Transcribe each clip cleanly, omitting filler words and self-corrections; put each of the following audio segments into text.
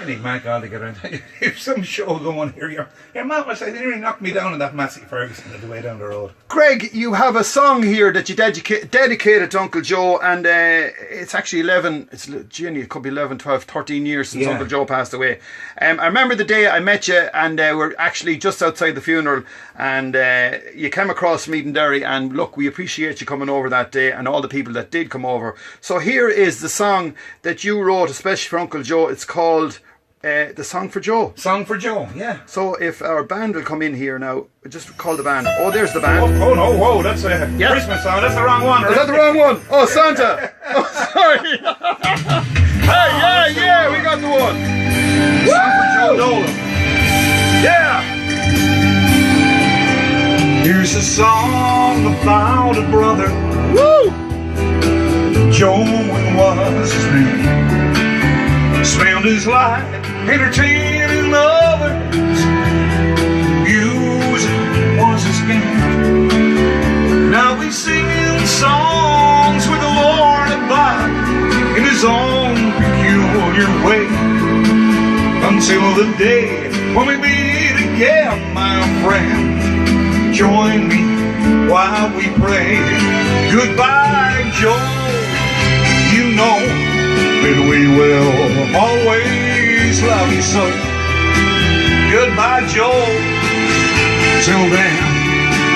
You need Mac all together. If some show going here, your mum was saying, they nearly knocked me down in that Massey Ferguson on the way down the road. Greg, you have a song here that you dedicated to Uncle Joe, and it's actually it could be 11, 12, 13 years since Uncle Joe passed away. I remember the day I met you, and we're actually just outside the funeral, and you came across from Edenderry, and look, we appreciate you coming over that day and all the people that did come over. So here is the song that you wrote especially for Uncle Joe. It's called The Song for Joe. Song for Joe, yeah. So if our band will come in here now, just call the band. Oh, there's the band. Oh no, whoa, that's a Christmas song. That's the wrong one. Is that the wrong one? Oh, Santa. Oh, sorry. Hey, yeah, we got the one. Song for Joe Dolan. Yeah. Here's a song about a brother. Woo! Joe was his name. Spent his life entertaining others. Music was his game. Now he's singing songs with the Lord above in his own peculiar way. Until the day when we meet again, my friend, join me while we pray. Goodbye, Joe. You know that we will always love you so. Goodbye, Joe. Till then,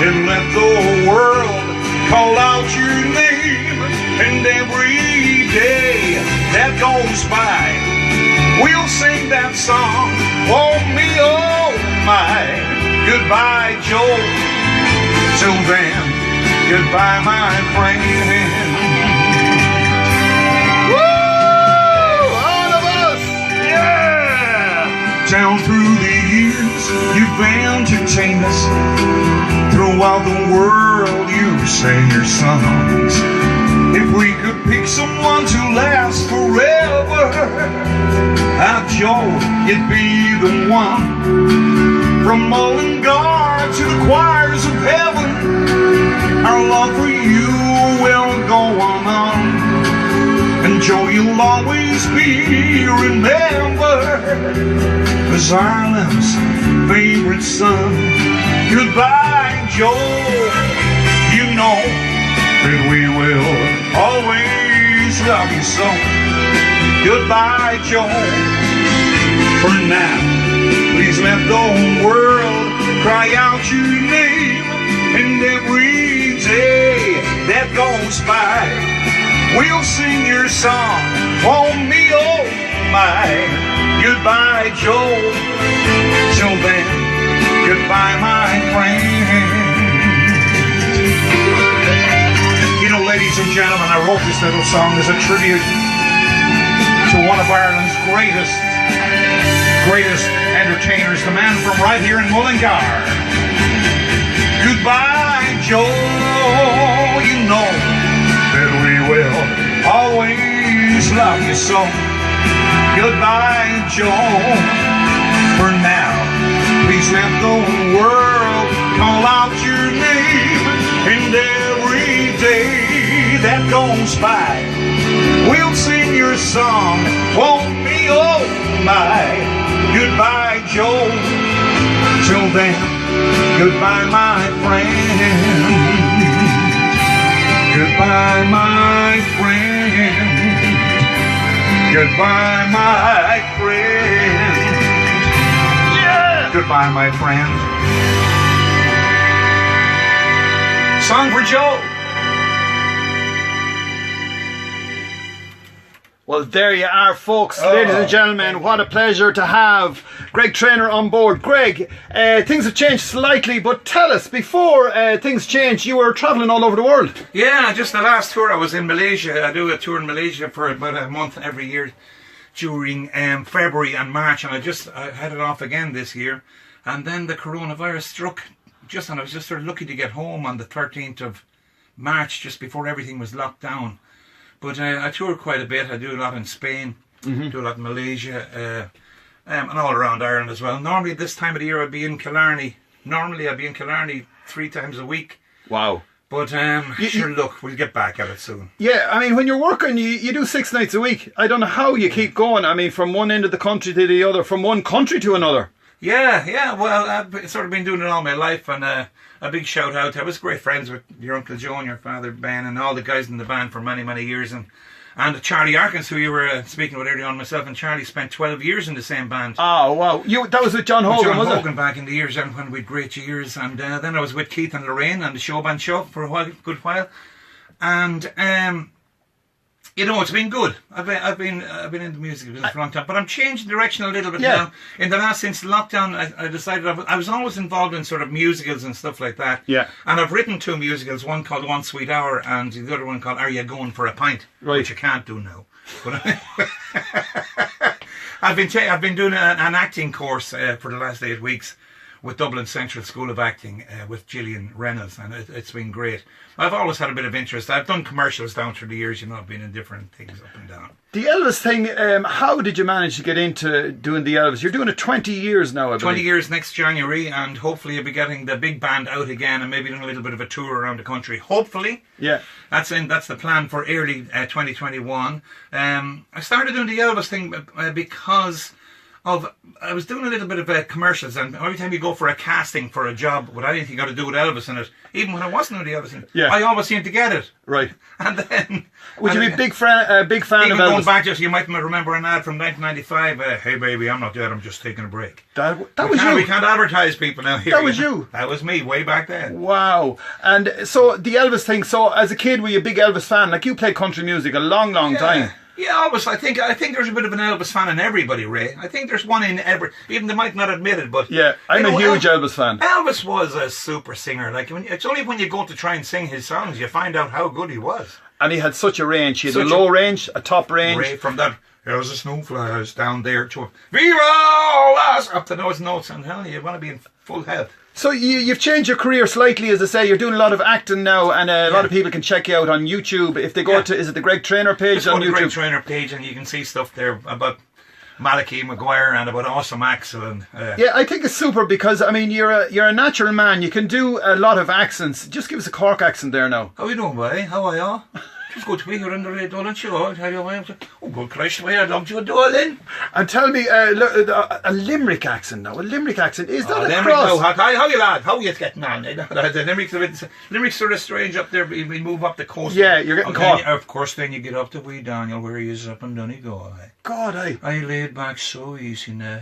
and let the world call out your name. And every day that goes by, we'll sing that song. Oh me, oh my. Goodbye, Joe. Till then, goodbye, my friend. Down through the years, you've entertained us. Throughout the world, you sang your songs. If we could pick someone to last forever, our Joe, you'd be the one. From Mullingar to the choirs of heaven, our love for you will go on. And Joe, you'll always be remembered as Ireland's favorite son. Goodbye, Joe. You know that we will always love you so. Goodbye, Joe. For now, please let the world cry out your name. And every day that goes by, we'll sing your song. Oh me, oh my. Goodbye, Joe. Till then, goodbye, my friend. You know, ladies and gentlemen, I wrote this little song as a tribute to one of Ireland's greatest entertainers, the man from right here in Mullingar. Goodbye, Joe. You know that we will always love you so. Goodbye, Joe. For now, please let the world call out your name. And every day that goes by, we'll sing your song. Oh me, oh my. Goodbye, Joe. Till then, goodbye, my friend. Goodbye, my friend. Goodbye, my friend. Yeah! Goodbye, my friend. Song for Joe. Well, there you are, folks. Ladies and gentlemen, what a pleasure to have Greg Traynor on board. Greg, things have changed slightly, but tell us, before things changed, you were travelling all over the world. Yeah, just the last tour I was in Malaysia. I do a tour in Malaysia for about a month every year during February and March, and I had it off again this year. And then the coronavirus struck, and I was just sort of lucky to get home on the 13th of March, just before everything was locked down. But I tour quite a bit. I do a lot in Spain, do a lot in Malaysia, and all around Ireland as well. Normally this time of the year I'd be in Killarney. Normally I'd be in Killarney 3 times a week. Wow. But sure, look, we'll get back at it soon. Yeah, I mean, when you're working, you do 6 nights a week. I don't know how you keep going. I mean, from one end of the country to the other, from one country to another. Yeah. Well, I've sort of been doing it all my life, and a big shout out. I was great friends with your Uncle Joe and your father Ben and all the guys in the band for many, many years, and Charlie Arkins, who you were speaking with earlier on. Myself and Charlie spent 12 years in the same band. Oh wow! That was with John Hogan, was it? John Hogan back in the years when we had great years, and then I was with Keith and Lorraine and the Show Band Show for a good while, and it's been good. I've been in the music business for a long time, but I'm changing direction a little bit now. In the last, since lockdown, I decided I was always involved in sort of musicals and stuff like that. Yeah. And I've written 2 musicals, one called One Sweet Hour and the other one called Are You Going for a Pint? Right. Which I can't do now. But I've been doing an acting course for the last 8 weeks with Dublin Central School of Acting with Gillian Reynolds, and it's been great. I've always had a bit of interest. I've done commercials down through the years, I've been in different things up and down. The Elvis thing, how did you manage to get into doing the Elvis? You're doing it 20 years now, I believe. 20 years next January, and hopefully I'll be getting the big band out again and maybe doing a little bit of a tour around the country. Hopefully. Yeah. That's the plan for early 2021. I started doing the Elvis thing because I was doing a little bit of commercials, and every time you go for a casting for a job with anything got to do with Elvis in it, even when I wasn't doing the Elvis thing, I always seemed to get it. Right. And then... Would you be a big fan of Elvis? Going back, you might remember an ad from 1995, hey baby, I'm not dead, I'm just taking a break. That was you? We can't advertise people now here. That was you? That was me, way back then. Wow. And so, the Elvis thing, so as a kid, were you a big Elvis fan? Like, you played country music a long time. Yeah, always. I think there's a bit of an Elvis fan in everybody, Ray. I think there's one in every... Even they might not admit it, but... Yeah, I'm a huge Elvis fan. Elvis was a super singer. Like, it's only when you go to try and sing his songs you find out how good he was. And he had such a range. He had a low range, a top range. Ray, from that... There's a snowflowers down there to... Viva las! Up to those notes. I'm telling you want to be in full health. So you've changed your career slightly, as I say. You're doing a lot of acting now, and a lot of people can check you out on YouTube. If they go to, is it the Greg Traynor page on YouTube? Greg Traynor page, and you can see stuff there about Malachi Maguire and about Awesome Axel. And yeah, I think it's super because I mean you're a natural man. You can do a lot of accents. Just give us a Cork accent there now. How you doing, boy? How are you? It's good to be here on the Dolan show. Oh, good Christ, why I love you, Dolan. And tell me, a Limerick accent now. A Limerick accent, is that a cross? How you lad? How you getting on? Limerick's sort of strange up there, but we move up the coast. Yeah, you're getting caught. Of course, then you get up to wee Daniel, where he is up and Donegal. God, I laid back so easy now.